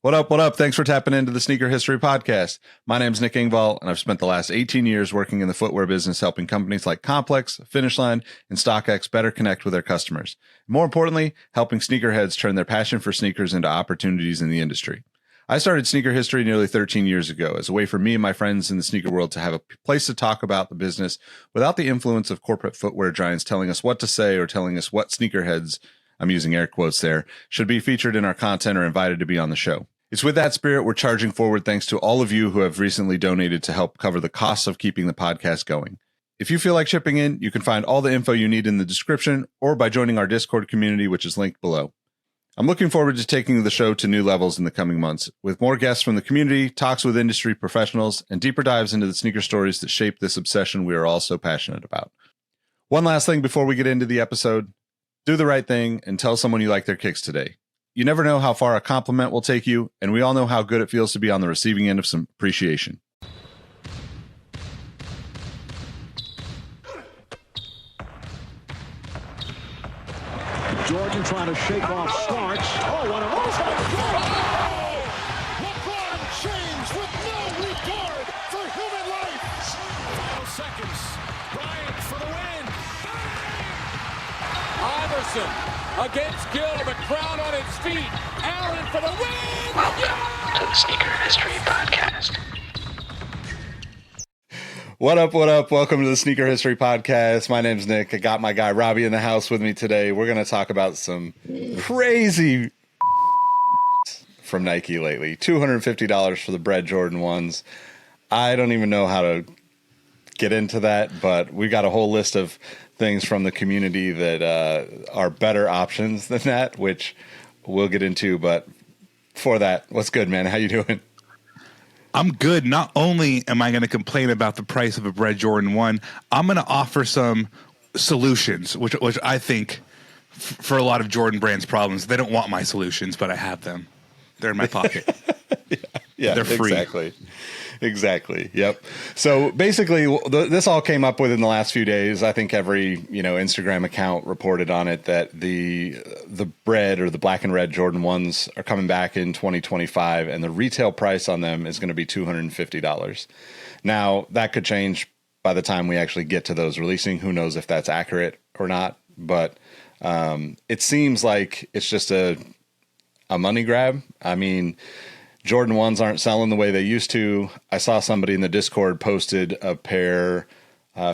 What up? What up? Thanks for tapping into the Sneaker History Podcast. My name's Nick Engvall, and I've spent the last 18 years working in the footwear business, helping companies like Complex, Finish Line, and StockX better connect with their customers. More importantly, helping sneakerheads turn their passion for sneakers into opportunities in the industry. I started Sneaker History nearly 13 years ago as a way for me and my friends in the sneaker world to have a place to talk about the business without the influence of corporate footwear giants telling us what to say or telling us what sneakerheads, I'm using air quotes there, should be featured in our content or invited to be on the show. It's with that spirit we're charging forward thanks to all of you who have recently donated to help cover the costs of keeping the podcast going. If you feel like chipping in, you can find all the info you need in the description or by joining our Discord community, which is linked below. I'm looking forward to taking the show to new levels in the coming months, with more guests from the community, talks with industry professionals, and deeper dives into the sneaker stories that shape this obsession we are all so passionate about. One last thing before we get into the episode. Do the right thing and tell someone you like their kicks today. You never know how far a compliment will take you, and we all know how good it feels to be on the receiving end of some appreciation. Jordan trying to shake off Starks. Oh, what a move! LeBron James with no regard for human life. Final seconds. Bryant for the win. Iverson against Gill. The crowd on its feet. Allen for the win. Welcome to the Sneaker History Podcast. What up, what up? Welcome to the Sneaker History Podcast. My name's Nick. I got my guy Robbie in the house with me today. We're going to talk about some crazy from Nike lately. $250 for the Bred Jordan 1s. I don't even know how to get into that, but we got a whole list of things from the community that are better options than that, which we'll get into. But for that, what's good, man? How you doing? I'm good. Not only am I going to complain about the price of a Bred Jordan 1, I'm going to offer some solutions, which I think for a lot of Jordan Brand's problems, they don't want my solutions, but I have them. They're in my pocket. Yeah, they're free. Exactly. Yep. So basically, this all came up within the last few days. I think every Instagram account reported on it that the Bred or the black and red Jordan 1s are coming back in 2025, and the retail price on them is going to be $250. Now that could change by the time we actually get to those releasing. Who knows if that's accurate or not? But it seems like it's just a money grab. I mean, Jordan 1s aren't selling the way they used to. I saw somebody in the Discord posted a pair,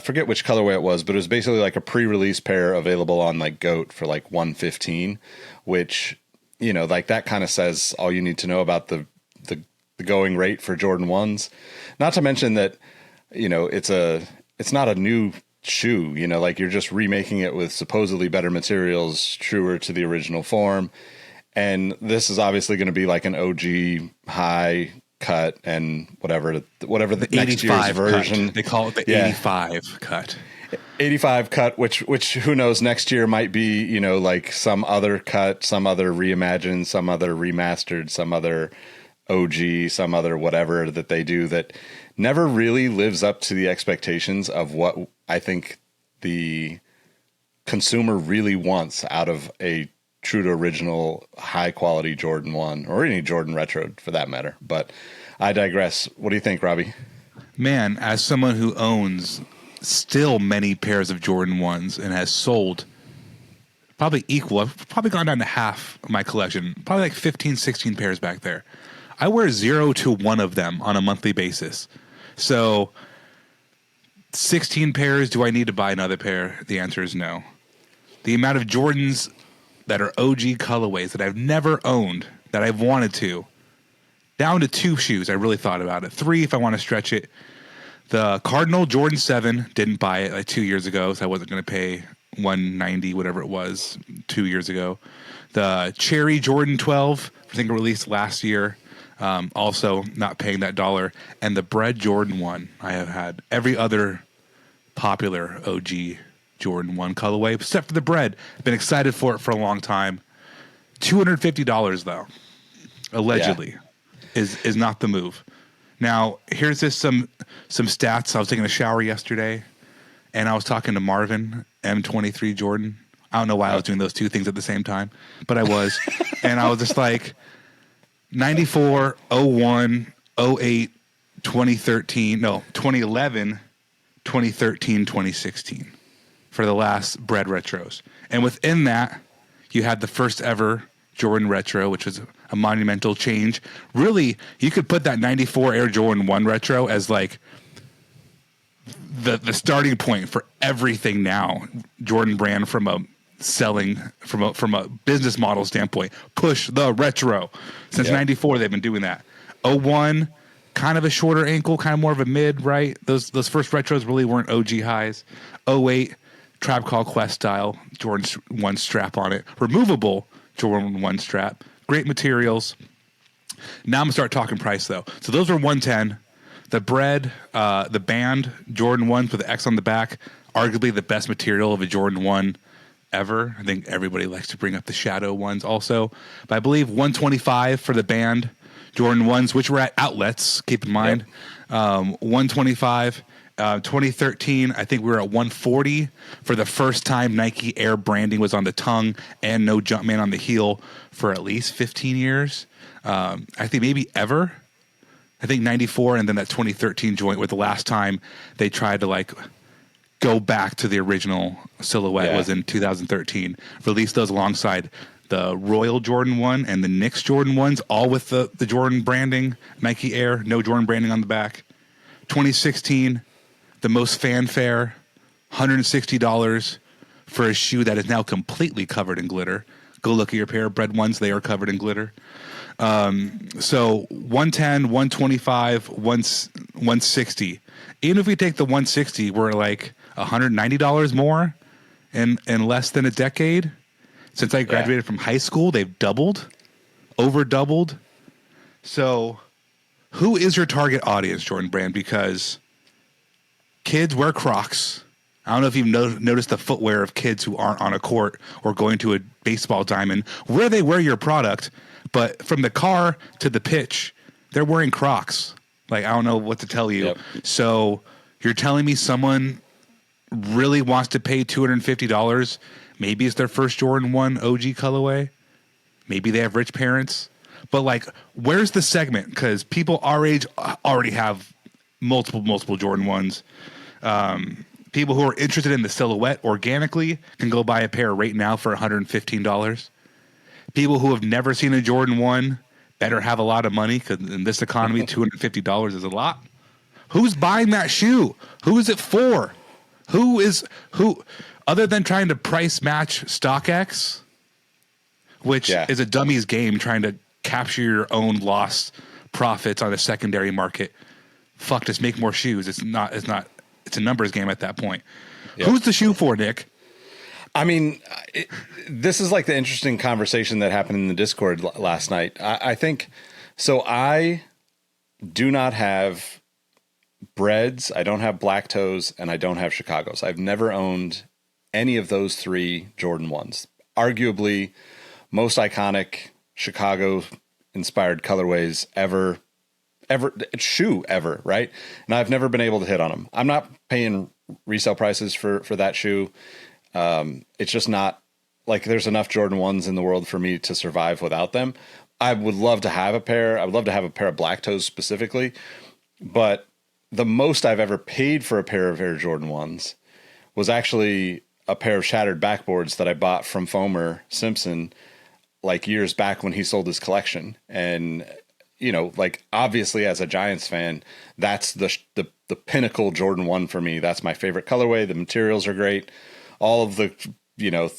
forget which colorway it was, but it was basically like a pre-release pair available on like GOAT for like $115, which, like that kind of says all you need to know about the going rate for Jordan 1s. Not to mention that, it's not a new shoe, like you're just remaking it with supposedly better materials, truer to the original form. And this is obviously going to be like an OG high cut and whatever the next year's version. Cut. They call it the 85 cut. 85 cut, which who knows, next year might be, like some other cut, some other reimagined, some other remastered, some other OG, some other whatever that they do that never really lives up to the expectations of what I think the consumer really wants out of a true to original high quality Jordan 1 or any Jordan retro for that matter. But I digress. What do you think, Robbie? Man, as someone who owns still many pairs of Jordan 1s and has sold probably equal, I've probably gone down to half of my collection, probably like 15, 16 pairs back there. I wear 0 to 1 of them on a monthly basis. So 16 pairs, do I need to buy another pair? The answer is no. The amount of Jordans that are OG colorways that I've never owned, that I've wanted to, down to 2 shoes. I really thought about it. 3 if I want to stretch it. The Cardinal Jordan 7, didn't buy it like 2 years ago, so I wasn't going to pay $190, whatever it was, 2 years ago. The Cherry Jordan 12, I think released last year, also not paying that dollar. And the Bred Jordan 1, I have had every other popular OG Jordan 1 colorway, except for the Bred. I've been excited for it for a long time. $250 though, allegedly, is not the move. Now, here's just some stats. I was taking a shower yesterday, and I was talking to Marvin, M23 Jordan. I don't know why I was doing those two things at the same time, but I was. And I was just like, 94, 01, 08, 2013, no, 2011, 2013, 2016 for the last Bred retros. And within that, you had the first ever Jordan retro, which was a monumental change. Really, you could put that 94 Air Jordan 1 retro as like the starting point for everything now. Jordan brand from a business model standpoint, push the retro. Since 94, they've been doing that. 01, kind of a shorter ankle, kind of more of a mid, right? Those first retros really weren't OG highs. 08, Tribe Called Quest style, Jordan 1 strap on it. Removable Jordan 1 strap. Great materials. Now I'm going to start talking price, though. So those are 110. The Bred, the band, Jordan 1s with the X on the back, arguably the best material of a Jordan 1 ever. I think everybody likes to bring up the Shadow ones also. But I believe 125 for the band, Jordan 1s, which were at outlets, keep in mind. 125. 2013, I think we were at 140 for the first time Nike Air branding was on the tongue and no Jumpman on the heel for at least 15 years. I think maybe ever. I think 94 and then that 2013 joint were the last time they tried to like go back to the original silhouette was in 2013. Released those alongside the Royal Jordan 1 and the Knicks Jordan 1s, all with the Jordan branding, Nike Air, no Jordan branding on the back. 2016, the most fanfare, $160 for a shoe that is now completely covered in glitter. Go look at your pair of Bred ones. They are covered in glitter. So 110, 125, 160. Even if we take the 160, we're like $190 more in less than a decade. Since I graduated from high school, they've doubled, over doubled. So who is your target audience, Jordan Brand? Because kids wear Crocs. I don't know if you've noticed the footwear of kids who aren't on a court or going to a baseball diamond where they wear your product, but from the car to the pitch, they're wearing Crocs. Like, I don't know what to tell you. Yep. So you're telling me someone really wants to pay $250? Maybe it's their first Jordan 1 OG colorway. Maybe they have rich parents. But, like, where's the segment? Because people our age already have multiple Jordan 1s. People who are interested in the silhouette organically can go buy a pair right now for $115. People who have never seen a Jordan 1 better have a lot of money because in this economy, $250 is a lot. Who's buying that shoe? Who is it for? Who, other than trying to price match StockX, which is a dummy's game trying to capture your own lost profits on a secondary market. Fuck, just make more shoes. It's a numbers game at that point. Yep. Who's the shoe for, Nick? I mean, this is like the interesting conversation that happened in the Discord last night. I think, so I do not have Breds, I don't have Black Toes, and I don't have Chicagos. I've never owned any of those three Jordan 1s. Arguably, most iconic Chicago-inspired colorways ever, right? And I've never been able to hit on them. I'm not paying resale prices for that shoe. It's just not like there's enough Jordan 1s in the world for me to survive without them. I would love to have a pair. I would love to have a pair of Black Toes specifically, but the most I've ever paid for a pair of Air Jordan 1s was actually a pair of shattered backboards that I bought from Fomer Simpson like years back when he sold his collection. And, you know, like obviously as a Giants fan, that's the pinnacle Jordan 1 for me. That's my favorite colorway. The materials are great. All of the, you know,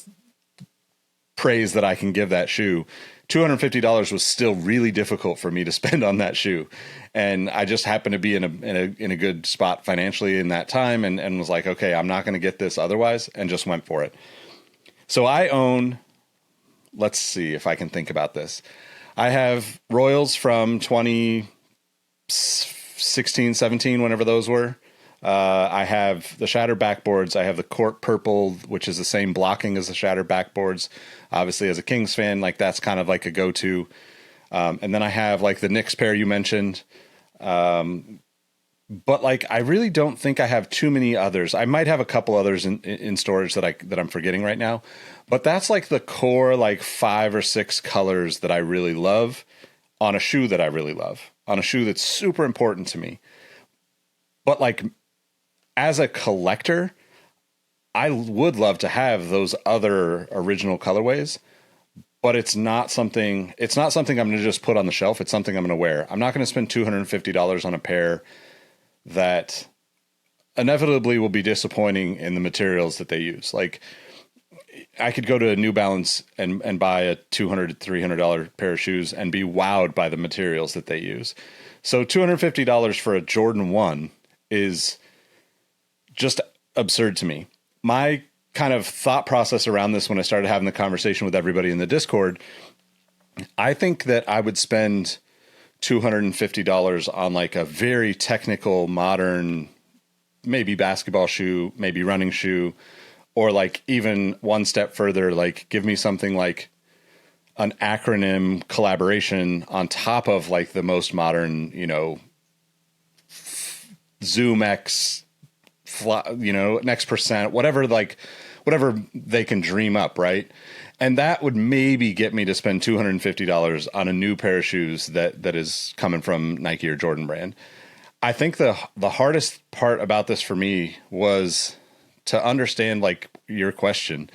praise that I can give that shoe. $250 was still really difficult for me to spend on that shoe. And I just happened to be in a good spot financially in that time and was like, okay, I'm not going to get this otherwise, and just went for it. So I own, let's see if I can think about this. I have Royals from 2016, 17, whenever those were. I have the shattered backboards. I have the Court Purple, which is the same blocking as the shattered backboards. Obviously, as a Kings fan, like that's kind of like a go-to. And then I have like the Knicks pair you mentioned. But like I really don't think I have too many others. I might have a couple others in storage that I'm forgetting right now. But that's like the core like 5 or 6 colors that I really love. on a shoe that I really love, on a shoe that's super important to me. But like as a collector, I would love to have those other original colorways, but it's not something I'm going to just put on the shelf. It's something I'm going to wear. I'm not going to spend $250 on a pair that inevitably will be disappointing in the materials that they use. Like I could go to a New Balance and buy a $200 to $300 pair of shoes and be wowed by the materials that they use. So $250 for a Jordan 1 is just absurd to me. My kind of thought process around this when I started having the conversation with everybody in the Discord, I think that I would spend $250 on like a very technical, modern, maybe basketball shoe, maybe running shoe, or like even one step further, like give me something like an acronym collaboration on top of like the most modern, you know, Zoom X, you know, next percent, whatever they can dream up. Right. And that would maybe get me to spend $250 on a new pair of shoes that is coming from Nike or Jordan brand. I think the hardest part about this for me was to understand like your question,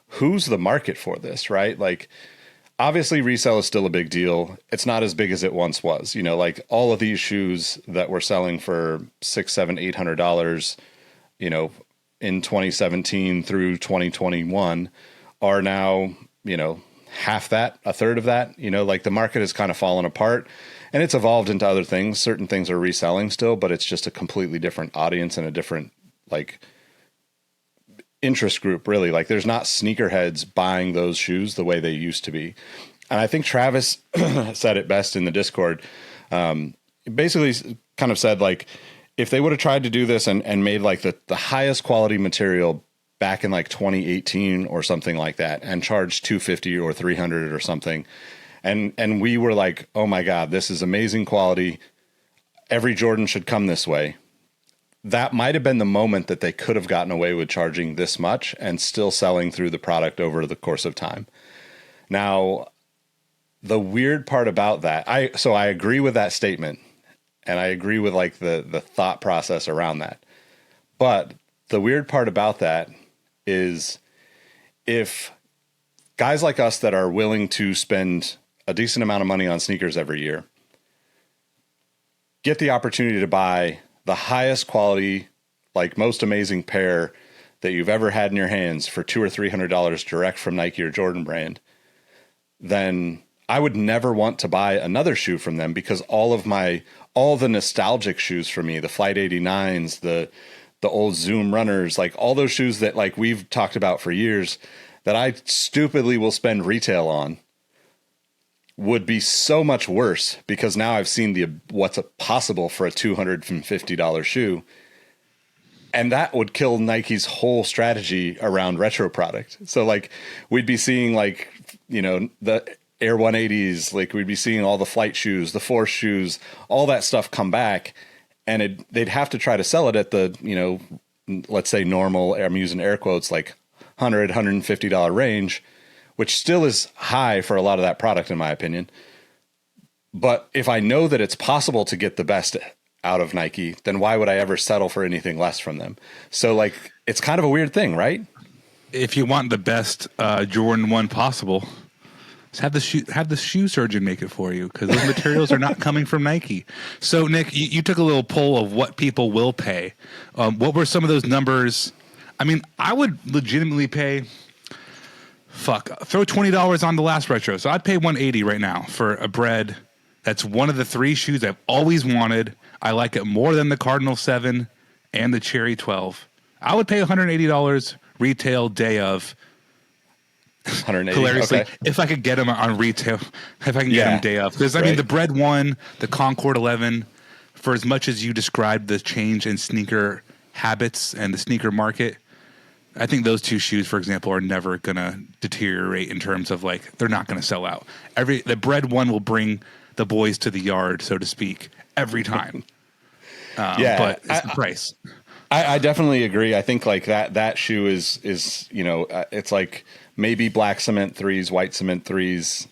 who's the market for this, right? Like obviously resale is still a big deal. It's not as big as it once was, you know, like all of these shoes that we're selling for $600, $700, $800, you know, in 2017 through 2021 are now, you know, half that, a third of that, you know, like the market has kind of fallen apart and it's evolved into other things. Certain things are reselling still, but it's just a completely different audience and a different like interest group, really. Like there's not sneakerheads buying those shoes the way they used to be. And I think Travis said it best in the Discord. Basically kind of said like, if they would have tried to do this and made like the highest quality material back in like 2018 or something like that and charged $250 or $300 or something. And we were like, oh my God, this is amazing quality. Every Jordan should come this way. That might have been the moment that they could have gotten away with charging this much and still selling through the product over the course of time. Now, the weird part about that, I agree with that statement and I agree with like the thought process around that. But the weird part about that is if guys like us that are willing to spend a decent amount of money on sneakers every year get the opportunity to buy the highest quality, like most amazing pair that you've ever had in your hands for $200 or $300 direct from Nike or Jordan brand, then I would never want to buy another shoe from them because all the nostalgic shoes for me, the Flight 89s, the old Zoom runners, like all those shoes that like we've talked about for years that I stupidly will spend retail on would be so much worse because now I've seen what's possible for a $250 shoe. And that would kill Nike's whole strategy around retro product. So like we'd be seeing like, you know, the Air 180s, like we'd be seeing all the flight shoes, the Force shoes, all that stuff come back. And they'd have to try to sell it at the, you know, let's say normal, I'm using air quotes, like $100, $150 range, which still is high for a lot of that product, in my opinion. But if I know that it's possible to get the best out of Nike, then why would I ever settle for anything less from them? So like, it's kind of a weird thing, right? If you want the best Jordan 1 possible, just have the shoe surgeon make it for you because those materials are not coming from Nike. So Nick, you took a little poll of what people will pay. What were some of those numbers? I mean, I would legitimately pay, throw $20 on the last retro. So I'd pay $180 right now for a Bred. That's one of the three shoes I've always wanted. I like it more than the Cardinal 7 and the Cherry 12. I would pay $180 retail day of. 180. Hilariously, okay. if I could get them on retail, if I can get them day of. Because, I mean, the Bred 1, the Concord 11, for as much as you described the change in sneaker habits and the sneaker market, I think those two shoes, for example, are never going to deteriorate in terms of, like, they're not going to sell out. The Bred 1 will bring the boys to the yard, so to speak, every time. But it's the price. I definitely agree. I think, like, that shoe is you know, it's like maybe black cement 3s, white cement 3s.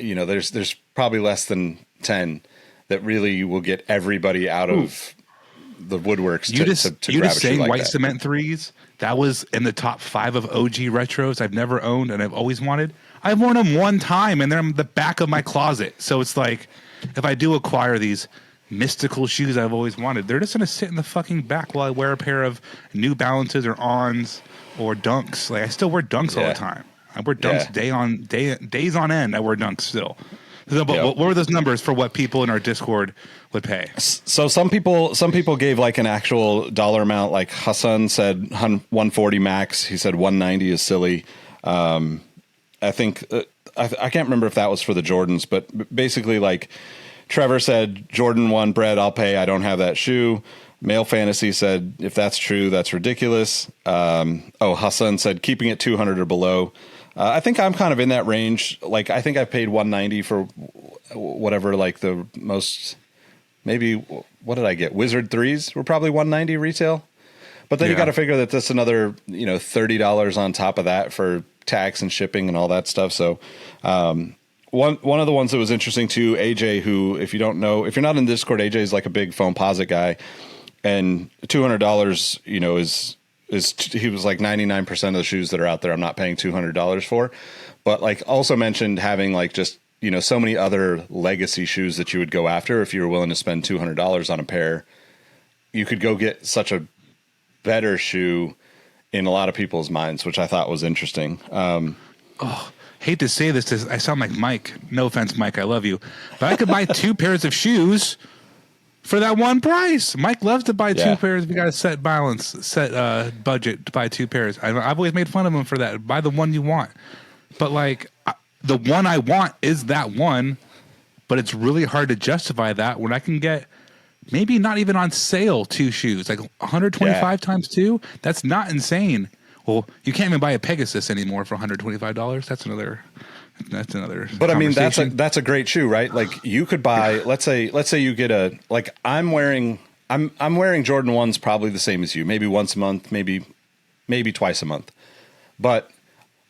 You know, there's probably less than 10 that really will get everybody out of the woodworks to grab a shoe saying like white that. cement threes. That was in the top 5 of OG retros I've never owned and I've always wanted. I've worn them one time and they're in the back of my closet. So it's like, if I do acquire these mystical shoes I've always wanted, they're just going to sit in the fucking back while I wear a pair of New Balances or Ons or Dunks. Like, I still wear Dunks all the time. I wear Dunks days on end. I wear Dunks still. So, but what were those numbers for what people in our Discord would pay? So some people gave like an actual dollar amount. Like Hassan said 140 max. He said 190 is silly. I think I can't remember if that was for the Jordans, but basically like Trevor said Jordan 1 Bred, I'll pay. I don't have that shoe. Male Fantasy said if that's true, that's ridiculous. Hassan said keeping it 200 or below. I think I'm kind of in that range. Like, I think I paid 190 for whatever, like the most, maybe, what did I get? Wizard 3s were probably 190 retail. But then you got to figure that that's another, $30 on top of that for tax and shipping and all that stuff. So, one of the ones that was interesting too, AJ, who, if you don't know, if you're not in Discord, AJ is like a big Foamposite guy, and $200, he was like 99% of the shoes that are out there I'm not paying $200 for, but like also mentioned having like just so many other legacy shoes that you would go after if you were willing to spend $200 on a pair. You could go get such a better shoe in a lot of people's minds, which I thought was interesting. Hate to say this, I sound like Mike. No offense, Mike, I love you, but I could buy 2 pairs of shoes for that one price. Mike loves to buy 2 pairs. If you got a set budget to buy 2 pairs. I've always made fun of him for that. Buy the one you want. But like the one I want is that one, but it's really hard to justify that when I can get maybe not even on sale 2 shoes, like 125 times 2. That's not insane. Well, you can't even buy a Pegasus anymore for $125. That's another. But I mean, that's a great shoe, right? Like you could buy, let's say you get I'm wearing Jordan 1s probably the same as you, maybe once a month, maybe twice a month, but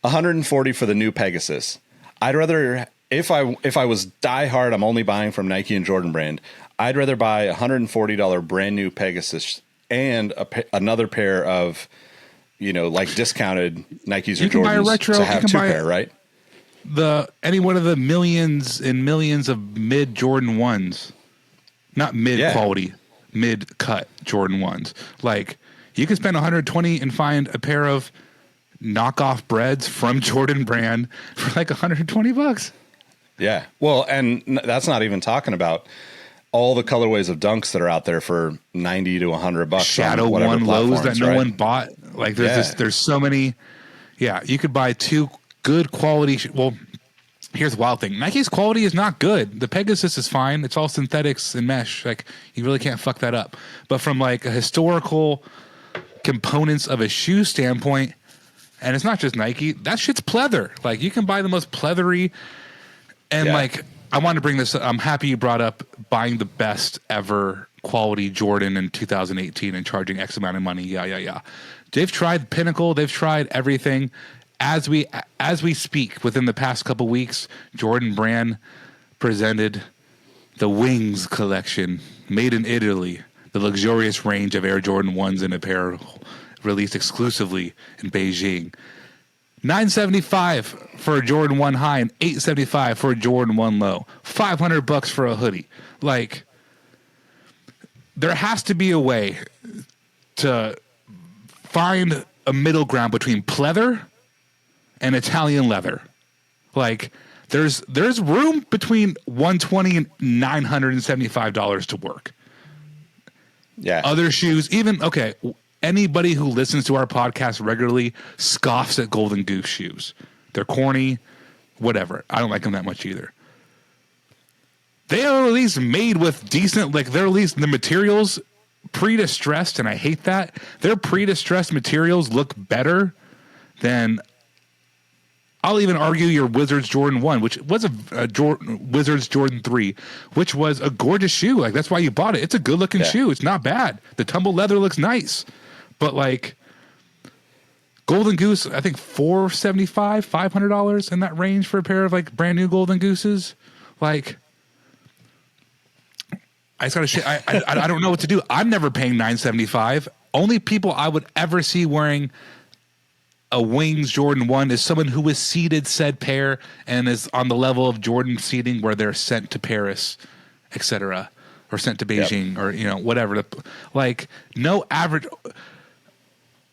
140 for the new Pegasus. I'd rather, if I was diehard, I'm only buying from Nike and Jordan brand, I'd rather buy $140 brand new Pegasus and another pair of, like discounted Nikes or Jordans to have 2 pair, right? Any one of the millions and millions of mid Jordan 1s, not mid quality, mid cut Jordan 1s. Like you can spend $120 and find a pair of knockoff Breds from Jordan brand for like $120. Yeah. Well, and that's not even talking about all the colorways of Dunks that are out there for $90 to $100. Shadow on One lows that no one bought. Like there's so many. Yeah. You could buy 2 good quality. Here's the wild thing. Nike's quality is not good. The Pegasus is fine. It's all synthetics and mesh. Like you really can't fuck that up. But from like a historical components of a shoe standpoint, and it's not just Nike, that shit's pleather. Like you can buy the most pleathery. And like, I want to bring this. I'm happy you brought up buying the best ever quality Jordan in 2018 and charging X amount of money. Yeah. They've tried Pinnacle. They've tried everything. As we speak, within the past couple weeks, Jordan Brand presented the Wings collection, made in Italy, the luxurious range of Air Jordan 1s in apparel, released exclusively in Beijing. $975 for a Jordan 1 high and $875 for a Jordan 1 low. $500 for a hoodie. Like, there has to be a way to find a middle ground between pleather and Italian leather. Like there's room between $120 and $975 to work. Yeah. Other shoes, anybody who listens to our podcast regularly scoffs at Golden Goose shoes. They're corny, whatever. I don't like them that much either. They are at least made with decent, they're at least the materials pre-distressed, and I hate that. Their pre-distressed materials look better than, I'll even argue, your Wizards Jordan 1, which was a Wizards Jordan 3, which was a gorgeous shoe. Like, that's why you bought it. It's a good-looking shoe. It's not bad. The tumble leather looks nice. But, like, Golden Goose, I think $475, $500 in that range for a pair of, brand-new Golden Gooses. Like, I just gotta I don't know what to do. I'm never paying $975. Only people I would ever see wearing a Wings Jordan 1 is someone who was seeded said pair and is on the level of Jordan seeding where they're sent to Paris, etc., or sent to Beijing, or whatever. Like no average.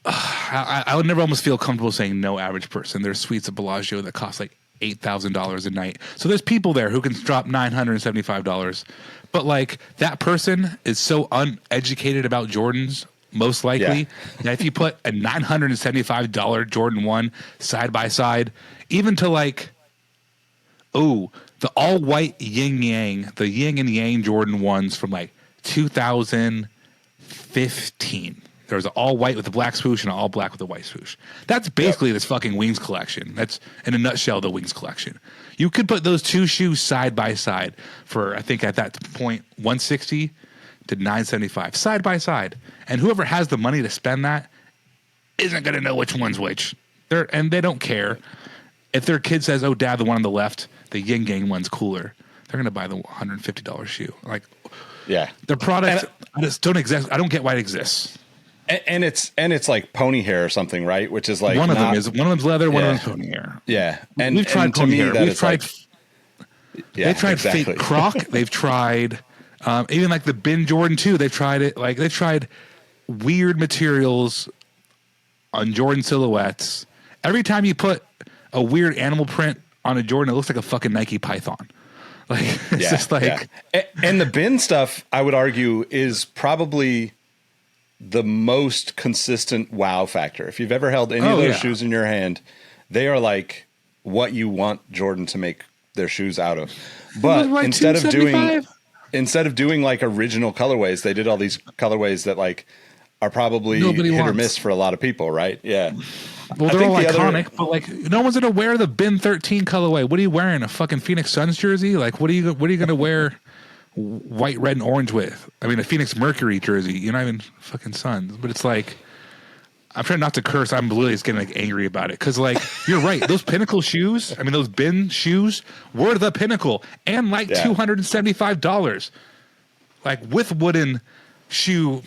I would never almost feel comfortable saying no average person. There's suites at Bellagio that cost like $8,000 a night. So there's people there who can drop $975. But like that person is so uneducated about Jordans, most likely, that if you put a $975 Jordan 1 side by side, even to like, the all white yin yang, the yin and yang Jordan 1s from like 2015. There was an all white with a black swoosh and an all black with a white swoosh. That's basically this fucking Wings collection. That's in a nutshell the Wings collection. You could put those two shoes side by side for, I think at that point, $160 to $975 side by side. And whoever has the money to spend that isn't going to know which one's which. And they don't care. If their kid says, "Oh, Dad, the one on the left, the yin yang one's cooler," they're going to buy the $150 shoe. Like, their products just don't exist. I don't get why it exists. And it's like pony hair or something, right? Which is like one of them's leather, one of them's pony hair. Yeah, and we've tried pony hair. We've tried. They've tried fake Croc. They've tried even like the Bin Jordan 2. They've tried it. Like they've tried weird materials on Jordan silhouettes. Every time you put a weird animal print on a Jordan, it looks like a fucking Nike Python. Like it's just like, and the Bin stuff, I would argue, is probably the most consistent wow factor. If you've ever held any of those shoes in your hand, they are like what you want Jordan to make their shoes out of. But like instead of doing like original colorways, they did all these colorways that like are probably hit or miss for a lot of people, right? Yeah. Well, they're all iconic, but like no one's gonna wear the Bin 13 colorway. What are you wearing? A fucking Phoenix Suns jersey? Like what are you gonna wear white, red, and orange with? I mean, a Phoenix Mercury jersey. You're not even fucking Suns. But it's like, I'm trying not to curse. I'm literally just getting like angry about it because like you're right. Those Pinnacle shoes. I mean, those Bin shoes were the pinnacle, and like $275, like with wooden shoe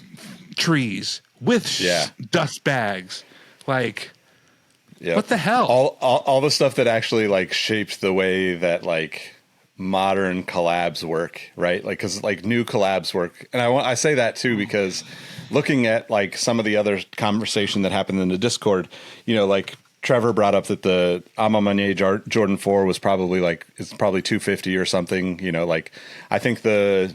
trees with dust bags, like. Yep. What the hell? All the stuff that actually like shaped the way that like modern collabs work, right? Like, because like new collabs work, and I say that too because looking at like some of the other conversation that happened in the Discord, like Trevor brought up that the Amamanye Jordan 4 was probably like it's probably $250 or something. Like I think the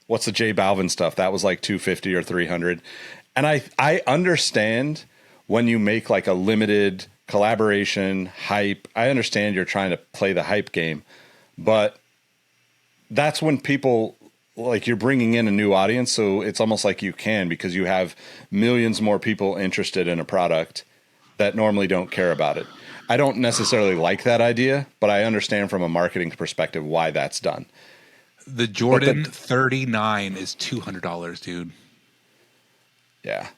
what's the J Balvin stuff that was like $250 or $300, and I understand. When you make like a limited collaboration hype, I understand you're trying to play the hype game, but that's when people like you're bringing in a new audience. So it's almost like you can, because you have millions more people interested in a product that normally don't care about it. I don't necessarily like that idea, but I understand from a marketing perspective why that's done. The Jordan 39 is $200, dude. Yeah.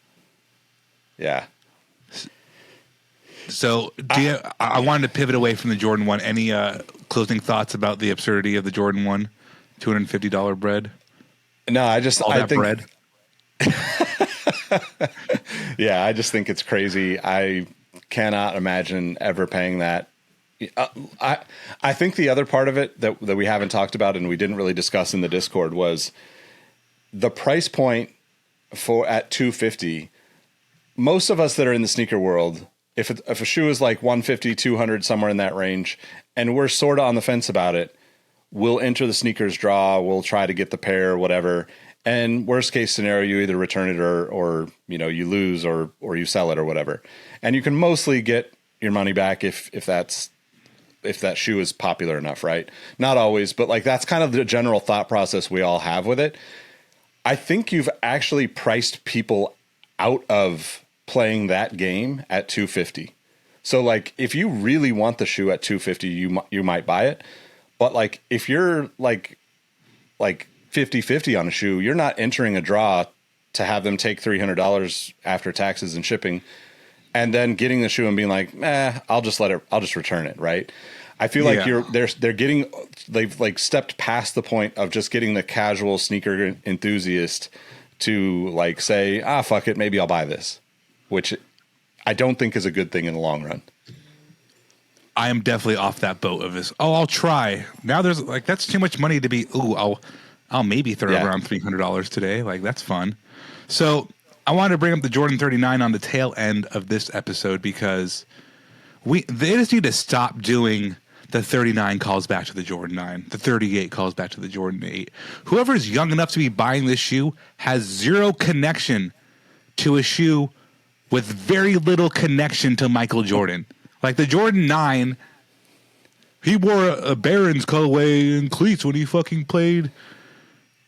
Yeah. So I wanted to pivot away from the Jordan 1. Any closing thoughts about the absurdity of the Jordan 1 $250 bread? No, I think bread. Yeah, I just think it's crazy. I cannot imagine ever paying that. I think the other part of it that we haven't talked about and we didn't really discuss in the Discord was the price point at $250. Most of us that are in the sneaker world, if a shoe is like $150, $200, somewhere in that range, and we're sort of on the fence about it, we'll enter the sneakers draw, we'll try to get the pair, whatever. And worst case scenario, you either return it or you lose or you sell it or whatever. And you can mostly get your money back if that shoe is popular enough, right? Not always, but like that's kind of the general thought process we all have with it. I think you've actually priced people out of playing that game at $250. So like if you really want the shoe at $250, you might buy it. But like if you're like 50-50 on a shoe, you're not entering a draw to have them take $300 after taxes and shipping and then getting the shoe and being like, I'll just return it, right? I feel like they've like stepped past the point of just getting the casual sneaker enthusiast to like say, fuck it, maybe I'll buy this, which I don't think is a good thing in the long run. I am definitely off that boat of this. Oh, I'll try. Now there's like, that's too much money to be, I'll maybe throw around $300 today. Like, that's fun. So I wanted to bring up the Jordan 39 on the tail end of this episode because they just need to stop doing the 39 calls back to the Jordan 9. The 38 calls back to the Jordan 8. Whoever is young enough to be buying this shoe has zero connection to a shoe with very little connection to Michael Jordan. Like the Jordan 9, he wore a Barons colorway and cleats when he fucking played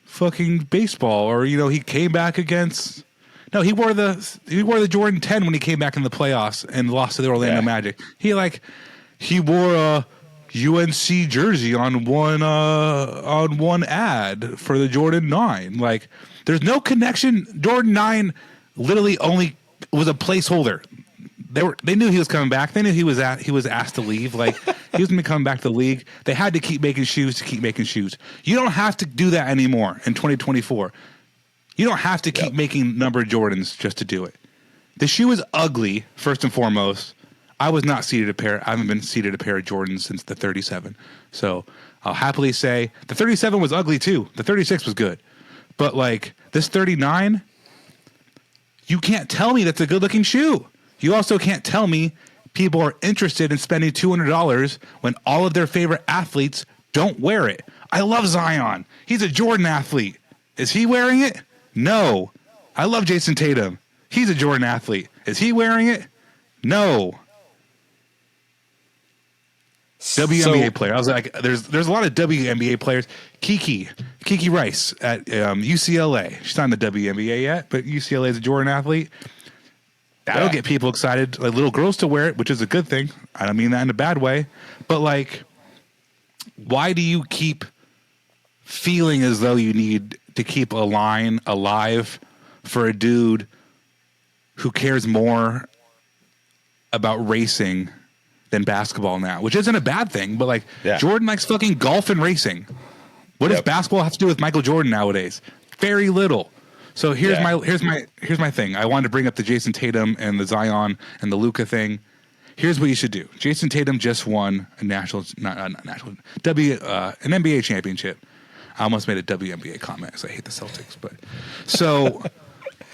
fucking baseball, or he came back against. No, he wore the Jordan 10 when he came back in the playoffs and lost to the Orlando Magic. He wore a UNC jersey on one ad for the Jordan 9. Like, there's no connection. Jordan 9 literally only was a placeholder. They knew he was coming back. They knew he was asked to leave. Like, he was going to come back to the league. They had to keep making shoes to keep making shoes. You don't have to do that anymore in 2024. You don't have to keep making numbered Jordans just to do it. The shoe is ugly, first and foremost. I haven't been seated a pair of Jordans since the 37. So I'll happily say the 37 was ugly too. The 36 was good. But like this 39, you can't tell me that's a good looking shoe. You also can't tell me people are interested in spending $200 when all of their favorite athletes don't wear it. I love Zion. He's a Jordan athlete. Is he wearing it? No. I love Jason Tatum. He's a Jordan athlete. Is he wearing it? No. WNBA player. I was like, there's a lot of WNBA players. Kiki Rice at UCLA. She's not in the WNBA yet, but UCLA is a Jordan athlete. That'll get people excited, like little girls to wear it, which is a good thing. I don't mean that in a bad way. But like, why do you keep feeling as though you need to keep a line alive for a dude who cares more about racing than basketball now, which isn't a bad thing, but like Jordan likes fucking golf and racing. What does basketball have to do with Michael Jordan nowadays? Very little. So here's my thing. I wanted to bring up the Jason Tatum and the Zion and the Luka thing. Here's what you should do. Jason Tatum just won an NBA championship. I almost made a WNBA comment because I hate the Celtics, but so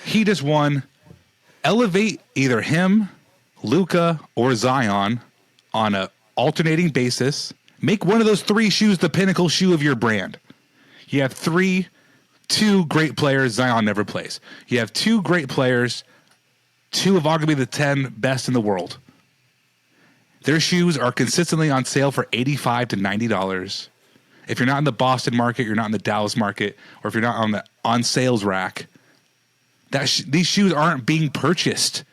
he just won. Elevate either him, Luka, or Zion on a alternating basis. Make one of those three shoes the pinnacle shoe of your brand. You have two great players. Zion never plays. You have two great players. Two of arguably the 10 best in the world. Their shoes are consistently on sale for $85 to $90. If you're not in the Boston market, you're not in the Dallas market, or if you're not on the on sales rack, these shoes aren't being purchased.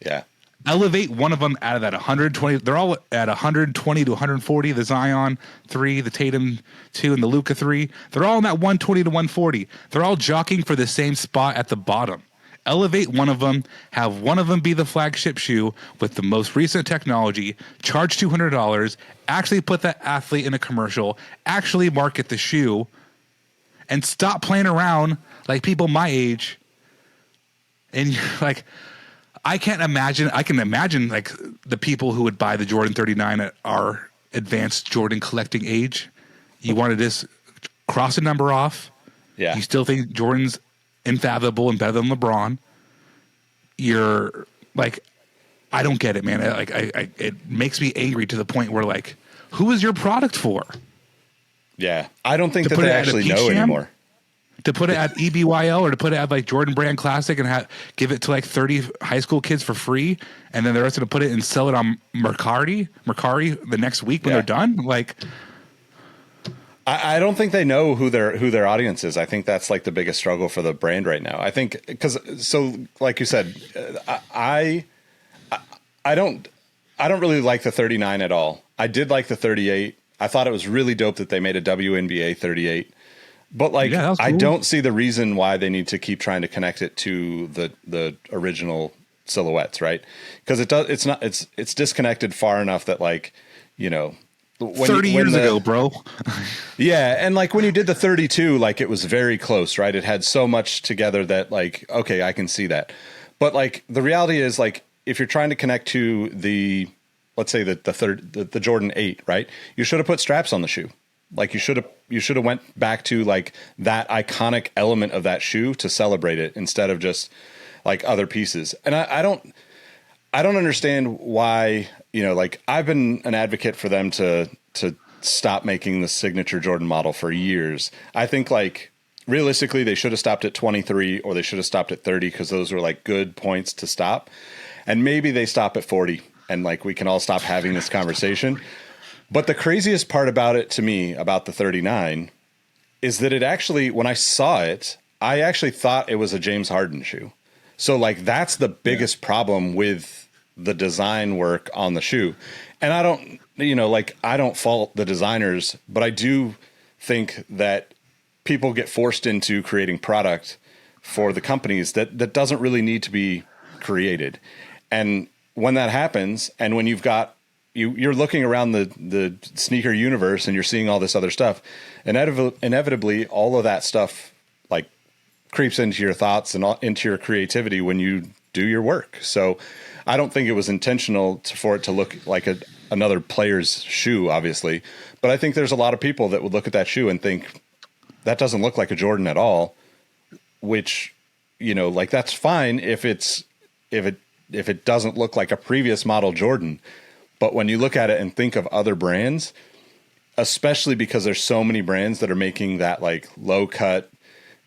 Yeah. Elevate one of them out of that 120. They're all at 120 to 140. The Zion 3, the Tatum 2, and the Luka 3. They're all in that 120 to 140. They're all jockeying for the same spot at the bottom. Elevate one of them, have one of them be the flagship shoe with the most recent technology, charge $200, actually put that athlete in a commercial, actually market the shoe, and stop playing around like people my age. And you're like, I can imagine like the people who would buy the Jordan 39 at our advanced Jordan collecting age. You want to just cross a number off. Yeah. You still think Jordan's unfathomable and better than LeBron. You're like, I don't get it, man. It makes me angry to the point where like, who is your product for? Yeah. I don't think that they actually know anymore. To put it at EBYL or to put it at like Jordan Brand Classic and give it to like 30 high school kids for free, and then the rest of them put it and sell it on Mercari the next week when they're done. Like, I don't think they know who their audience is. I think that's like the biggest struggle for the brand right now. I think so like you said, I don't really like the 39 at all. I did like the 38. I thought it was really dope that they made a WNBA 38. But like, cool. I don't see the reason why they need to keep trying to connect it to the original silhouettes, right? Because it's disconnected far enough that like, 30 years ago, bro. Yeah, and like when you did the 32, like it was very close, right? It had so much together that like, okay, I can see that. But like the reality is like if you're trying to connect to the, let's say the Jordan 8, right? You should have put straps on the shoe. Like you should have went back to like that iconic element of that shoe to celebrate it instead of just like other pieces. And I don't understand why, you know, like I've been an advocate for them to stop making the signature Jordan model for years. I think like realistically they should have stopped at 23 or they should have stopped at 30 because those were like good points to stop. And maybe they stop at 40 and like we can all stop having this conversation. But the craziest part about it to me, about the 39, is that it actually, when I saw it, I actually thought it was a James Harden shoe. So like that's the biggest problem with the design work on the shoe. And I don't, you know, like I don't fault the designers, but I do think that people get forced into creating product for the companies that doesn't really need to be created. And when that happens, and when you've got, you're looking around the sneaker universe and you're seeing all this other stuff, inevitably all of that stuff like creeps into your thoughts and into your creativity when you do your work. So I don't think it was intentional for it to look like another player's shoe, obviously. But I think there's a lot of people that would look at that shoe and think that doesn't look like a Jordan at all, which, you know, like that's fine if it doesn't look like a previous model Jordan. But when you look at it and think of other brands, especially because there's so many brands that are making that like low cut,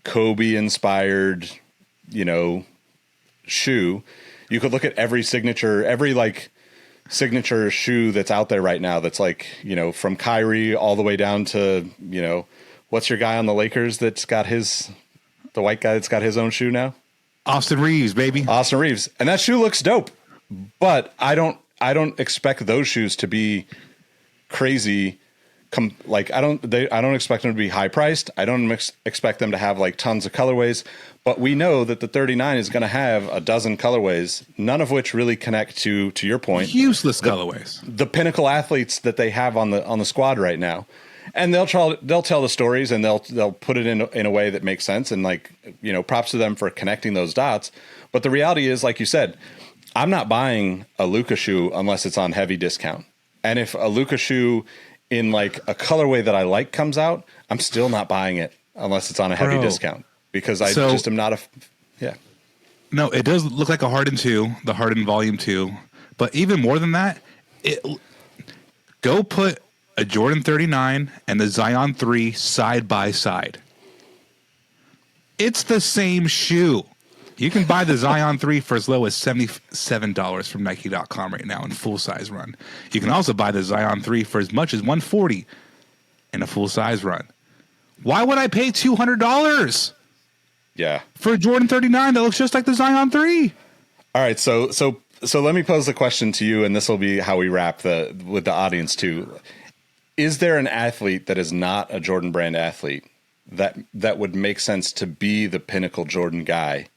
Kobe inspired, you know, shoe, you could look at every like signature shoe that's out there right now. That's like, you know, from Kyrie all the way down to, you know, what's your guy on the Lakers that's got the white guy that's got his own shoe now? Austin Reeves, baby. Austin Reeves. And that shoe looks dope, but I don't expect those shoes to be crazy. I don't expect them to be high priced. I don't expect them to have like tons of colorways, but we know that the 39 is going to have a dozen colorways, none of which really connect to your point. Useless colorways. The pinnacle athletes that they have on the squad right now. And they'll tell the stories and they'll put it in a way that makes sense. And like, you know, props to them for connecting those dots. But the reality is, like you said, I'm not buying a Luka shoe unless it's on heavy discount. And if a Luka shoe in like a colorway that I like comes out, I'm still not buying it unless it's on a heavy discount because I just am not yeah. No, it does look like a Harden 2, the Harden Volume 2. But even more than that, go put a Jordan 39 and the Zion 3 side by side. It's the same shoe. You can buy the Zion 3 for as low as $77 from Nike.com right now in full size run. You can also buy the Zion 3 for as much as $140 in a full size run. Why would I pay $200? Yeah. For a Jordan 39 that looks just like the Zion 3? All right, so let me pose the question to you, and this will be how we wrap with the audience too. Is there an athlete that is not a Jordan brand athlete that would make sense to be the pinnacle Jordan guy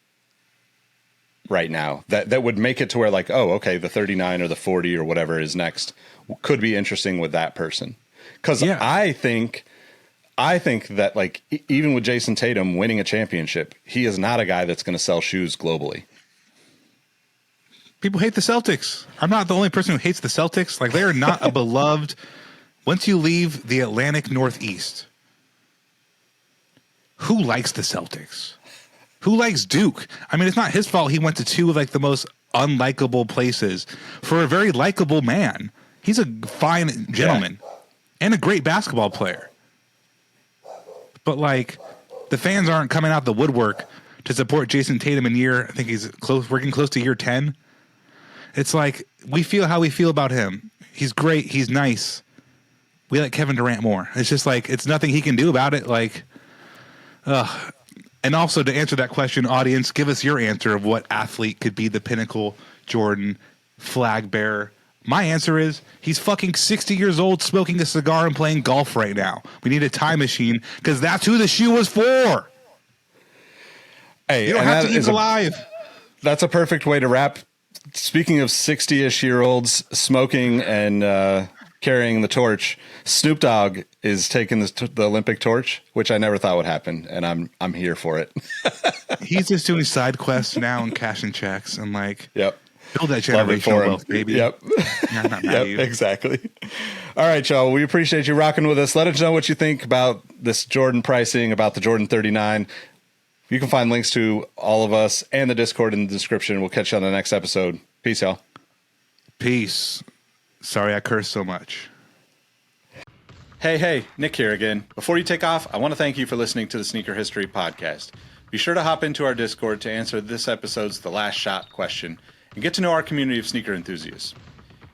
right now? That would make it to where like, oh, okay, the 39 or the 40 or whatever is next could be interesting with that person. Because yeah. I think that like even with Jason Tatum winning a championship, he is not a guy that's going to sell shoes globally. People hate the Celtics. I'm not the only person who hates the Celtics. Like they are not a beloved. Once you leave the Atlantic Northeast, who likes the Celtics? Who likes Duke? I mean, it's not his fault he went to two of like the most unlikable places for a very likable man. He's a fine gentleman and a great basketball player. But like the fans aren't coming out the woodwork to support Jason Tatum in I think he's working close to year 10. It's like we feel how we feel about him. He's great. He's nice. We like Kevin Durant more. It's just like it's nothing he can do about it. Like, and also to answer that question, audience, give us your answer of what athlete could be the pinnacle Jordan flag bearer. My answer is he's fucking 60 years old, smoking a cigar and playing golf right now. We need a time machine because that's who the shoe was for. Hey, you don't have to eat alive. That's a perfect way to wrap. Speaking of 60-ish year olds smoking and carrying the torch. Snoop Dogg is taking the Olympic torch, which I never thought would happen, and I'm here for it. He's just doing side quests now and cashing checks and like, yep. Build that Love it for generational him. wealth, baby. Yep. Yeah, I'm not mad at you. Exactly. All right, y'all. We appreciate you rocking with us. Let us know what you think about this Jordan pricing, about the Jordan 39. You can find links to all of us and the Discord in the description. We'll catch you on the next episode. Peace, y'all. Peace. Sorry I cursed so much. Hey, Nick here again. Before you take off, I want to thank you for listening to the Sneaker History Podcast. Be sure to hop into our Discord to answer this episode's The Last Shot question and get to know our community of sneaker enthusiasts.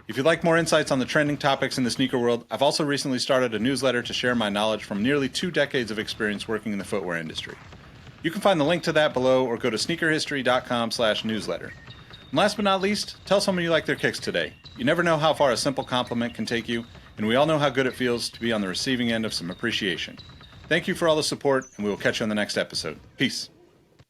If you'd like more insights on the trending topics in the sneaker world, I've also recently started a newsletter to share my knowledge from nearly 2 decades of experience working in the footwear industry. You can find the link to that below or go to sneakerhistory.com/newsletter. And last but not least, tell someone you like their kicks today. You never know how far a simple compliment can take you, and we all know how good it feels to be on the receiving end of some appreciation. Thank you for all the support, and we will catch you on the next episode. Peace.